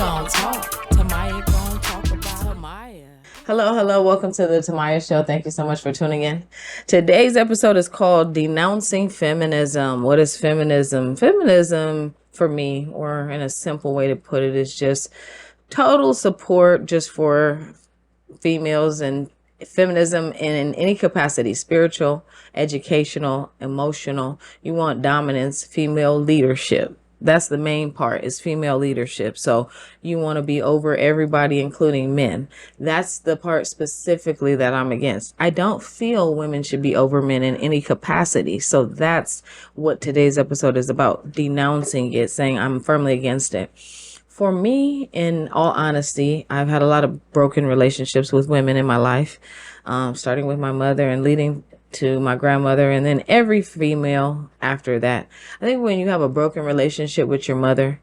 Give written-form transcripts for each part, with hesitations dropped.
gon' talk. Tamaiya gon' talk about Tamaiya. Hello. Welcome to the Tamaiya Show. Thank you so much for tuning in. Today's episode is called Denouncing Feminism. What is feminism? Feminism, for me, or in a simple way to put it, is just total support just for females and feminism in any capacity, spiritual, educational, emotional. You want dominance, female leadership. That's the main part, is female leadership. So you want to be over everybody, including men. That's the part specifically that I'm against. I don't feel women should be over men in any capacity. So that's what today's episode is about, denouncing it, saying I'm firmly against it. For me, in all honesty, I've had a lot of broken relationships with women in my life, starting with my mother and leading to my grandmother, and then every female after that. I think when you have a broken relationship with your mother,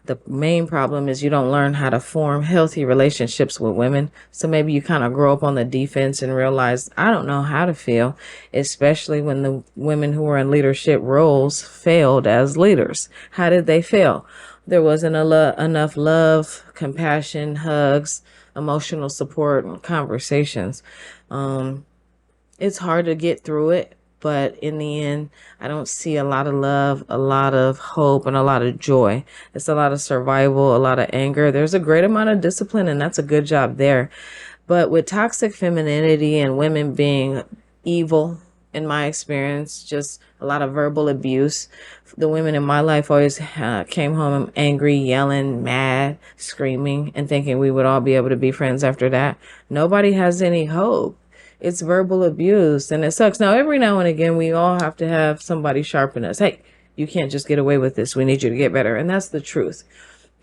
the main problem is you don't learn how to form healthy relationships with women. So maybe you kind of grow up on the defense and realize, I don't know how to feel, especially when the women who were in leadership roles failed as leaders. How did they fail? There wasn't enough love, compassion, hugs, emotional support, and conversations. It's hard to get through it, but in the end, I don't see a lot of love, a lot of hope, and a lot of joy. It's a lot of survival, a lot of anger. There's a great amount of discipline, and that's a good job there. But with toxic femininity and women being evil, in my experience, just a lot of verbal abuse. The women in my life always came home angry, yelling, mad, screaming, and thinking we would all be able to be friends after that. Nobody has any hope. It's verbal abuse, and it sucks. Now, every now and again, we all have to have somebody sharpen us. Hey, you can't just get away with this. We need you to get better. And that's the truth.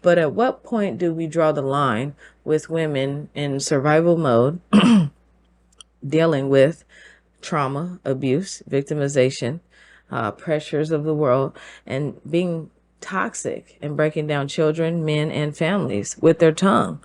But at what point do we draw the line with women in survival mode, dealing with trauma, abuse, victimization, pressures of the world, and being toxic and breaking down children, men, and families with their tongue?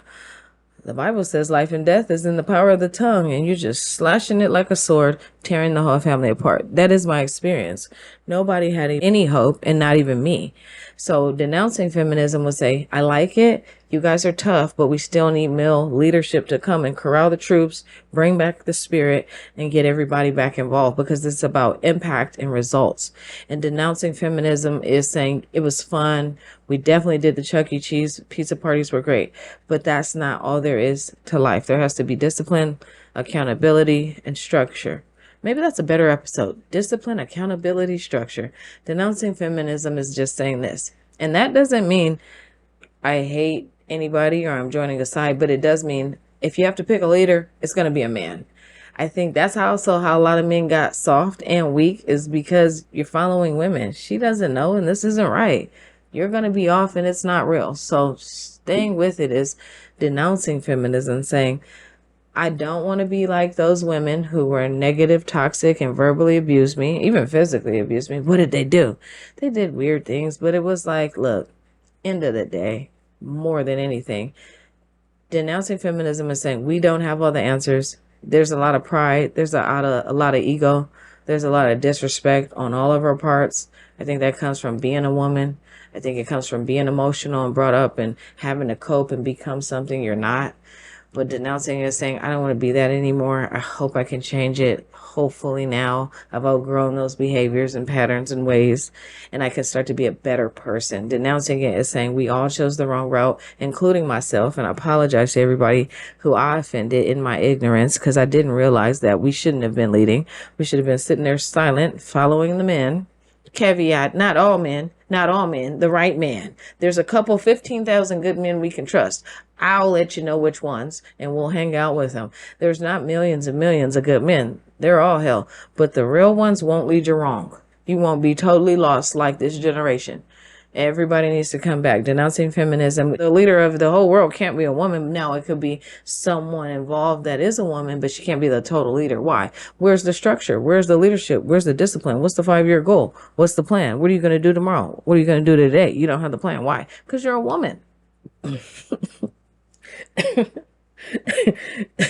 The Bible says life and death is in the power of the tongue, and you're just slashing it like a sword, tearing the whole family apart. That is my experience. Nobody had any hope, and not even me. So denouncing feminism would say, I like it. You guys are tough, but we still need male leadership to come and corral the troops, bring back the spirit, and get everybody back involved, because it's about impact and results. And denouncing feminism is saying it was fun. We definitely did the Chuck E. Cheese pizza parties were great, but that's not all there is to life. There has to be discipline, accountability, and structure. Maybe that's a better episode. Discipline, accountability, structure. Denouncing feminism is just saying this. And that doesn't mean I hate anybody or I'm joining a side, but it does mean if you have to pick a leader, it's going to be a man. I think that's also how a lot of men got soft and weak, is because you're following women. She doesn't know, and this isn't right. You're going to be off and it's not real. So staying with it is denouncing feminism, saying, I don't want to be like those women who were negative, toxic, and verbally abused me, even physically abused me. What did they do? They did weird things, but it was like, look, end of the day, more than anything, denouncing feminism is saying we don't have all the answers. There's a lot of pride. There's a lot of ego. There's a lot of disrespect on all of our parts. I think that comes from being a woman. I think it comes from being emotional and brought up and having to cope and become something you're not. But denouncing is saying, I don't want to be that anymore. I hope I can change it. Hopefully now I've outgrown those behaviors and patterns and ways, and I can start to be a better person. Denouncing it is saying we all chose the wrong route, including myself. And I apologize to everybody who I offended in my ignorance, because I didn't realize that we shouldn't have been leading. We should have been sitting there silent, following the men. Caveat, not all men, the right man. There's a couple 15,000 good men we can trust. I'll let you know which ones, and we'll hang out with them. There's not millions and millions of good men. They're all hell. But the real ones won't lead you wrong. You won't be totally lost like this generation. Everybody needs to come back. Denouncing feminism. The leader of the whole world can't be a woman. Now it could be someone involved that is a woman, but she can't be the total leader. Why? Where's the structure? Where's the leadership? Where's the discipline? What's the 5-year goal? What's the plan? What are you going to do tomorrow? What are you going to do today? You don't have the plan. Why? Because you're a woman.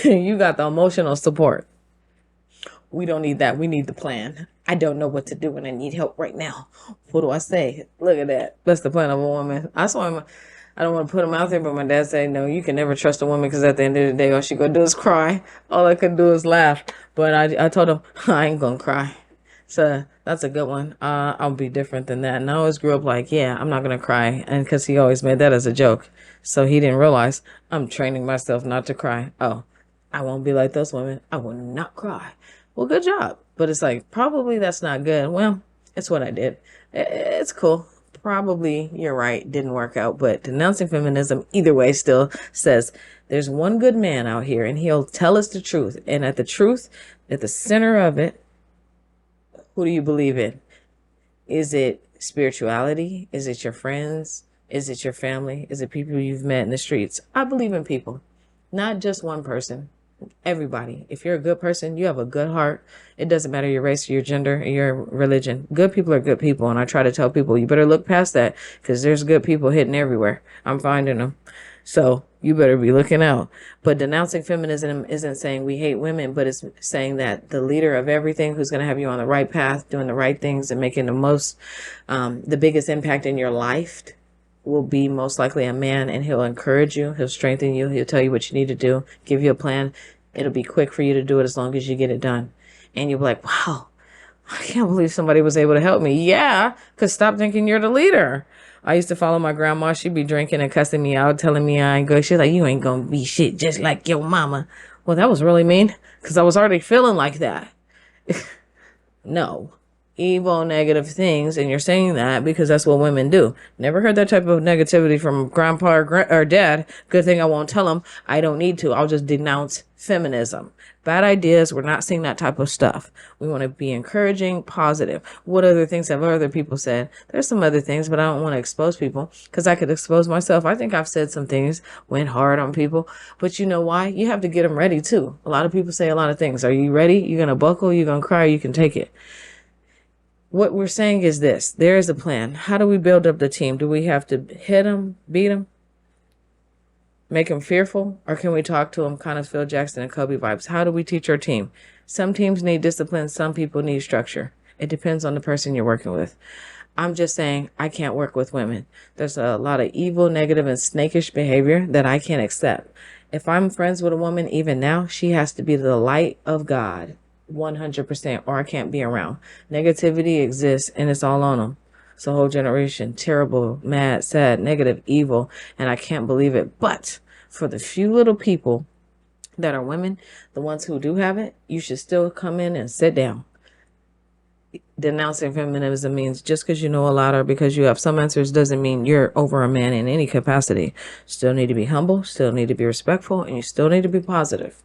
You got the emotional support. We don't need that. We need the plan. I don't know what to do and I need help right now. What do I say? Look at that. That's the plan of a woman. I don't want to put them out there, but my dad said, no, you can never trust a woman because at the end of the day, all she gonna do is cry. All I could do is laugh. But I told him, I ain't gonna cry. So that's a good one. I'll be different than that. And I always grew up like, yeah, I'm not gonna cry. And because he always made that as a joke. So he didn't realize I'm training myself not to cry. Oh, I won't be like those women. I will not cry. Well, good job. But it's like, probably that's not good. Well, it's what I did. It's cool. Probably you're right. Didn't work out. But denouncing feminism, either way, still says there's one good man out here and he'll tell us the truth. And at the center of it, who do you believe in? Is it spirituality? Is it your friends? Is it your family? Is it people you've met in the streets? I believe in people, not just one person. Everybody. If you're a good person, you have a good heart. It doesn't matter your race, your gender, your religion. Good people are good people. And I try to tell people, you better look past that because there's good people hidden everywhere. I'm finding them. So you better be looking out. But denouncing feminism isn't saying we hate women, but it's saying that the leader of everything who's going to have you on the right path, doing the right things and making the biggest impact in your life will be most likely a man, and he'll encourage you. He'll strengthen you. He'll tell you what you need to do, give you a plan. It'll be quick for you to do it as long as you get it done. And you'll be like, wow, I can't believe somebody was able to help me. Yeah, because stop thinking you're the leader. I used to follow my grandma. She'd be drinking and cussing me out, telling me I ain't good. She's like, you ain't going to be shit just like your mama. Well, that was really mean because I was already feeling like that. No. Evil, negative things, and you're saying that because that's what women do. Never heard that type of negativity from grandpa or dad. Good thing I won't tell them. I don't need to. I'll just denounce feminism. Bad ideas. We're not seeing that type of stuff. We want to be encouraging, positive. What other things have other people said? There's some other things, but I don't want to expose people because I could expose myself. I think I've said some things, went hard on people, but you know why? You have to get them ready too. A lot of people say a lot of things. Are you ready? You're going to buckle? You're going to cry? You can take it. What we're saying is this. There is a plan. How do we build up the team? Do we have to hit them, beat them, make them fearful? Or can we talk to them, kind of Phil Jackson and Kobe vibes? How do we teach our team? Some teams need discipline. Some people need structure. It depends on the person you're working with. I'm just saying I can't work with women. There's a lot of evil, negative, and snakish behavior that I can't accept. If I'm friends with a woman, even now, she has to be the light of God. 100%, or I can't be around. Negativity exists and it's all on them. It's a whole generation. Terrible, mad, sad, negative, evil, and I can't believe it. But for the few little people that are women, the ones who do have it, you should still come in and sit down. Denouncing feminism means just because you know a lot or because you have some answers doesn't mean you're over a man in any capacity. Still need to be humble, still need to be respectful, and you still need to be positive.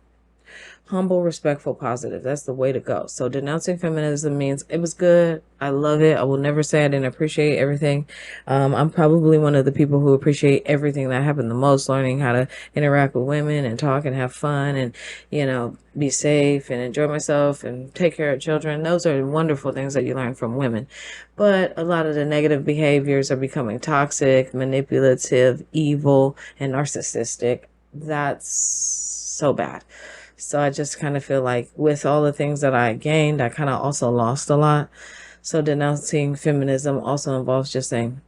Humble, respectful, positive. That's the way to go. So denouncing feminism means it was good. I love it. I will never say I didn't appreciate everything. I'm probably one of the people who appreciate everything that happened the most, learning how to interact with women and talk and have fun and, be safe and enjoy myself and take care of children. Those are wonderful things that you learn from women. But a lot of the negative behaviors are becoming toxic, manipulative, evil, and narcissistic. That's so bad. So I just kind of feel like with all the things that I gained, I kind of also lost a lot. So denouncing feminism also involves just saying,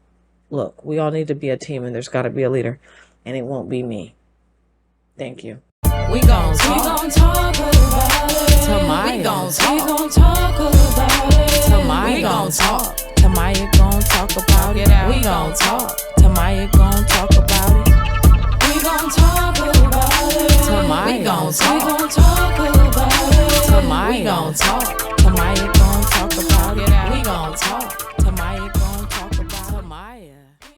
look, we all need to be a team and there's got to be a leader and it won't be me. Thank you. We gon' talk about it. Tamaiya. We gon' talk about it. Tamaiya. We gon' talk. Tamaiya gon' talk about it. We gon' talk. Tamaiya gon' talk about it. We gon' talk about it. Tamaiya. We gon' talk about it. Tamaiya. We gon' talk. Tamaiya gon' talk about it. We gon' talk.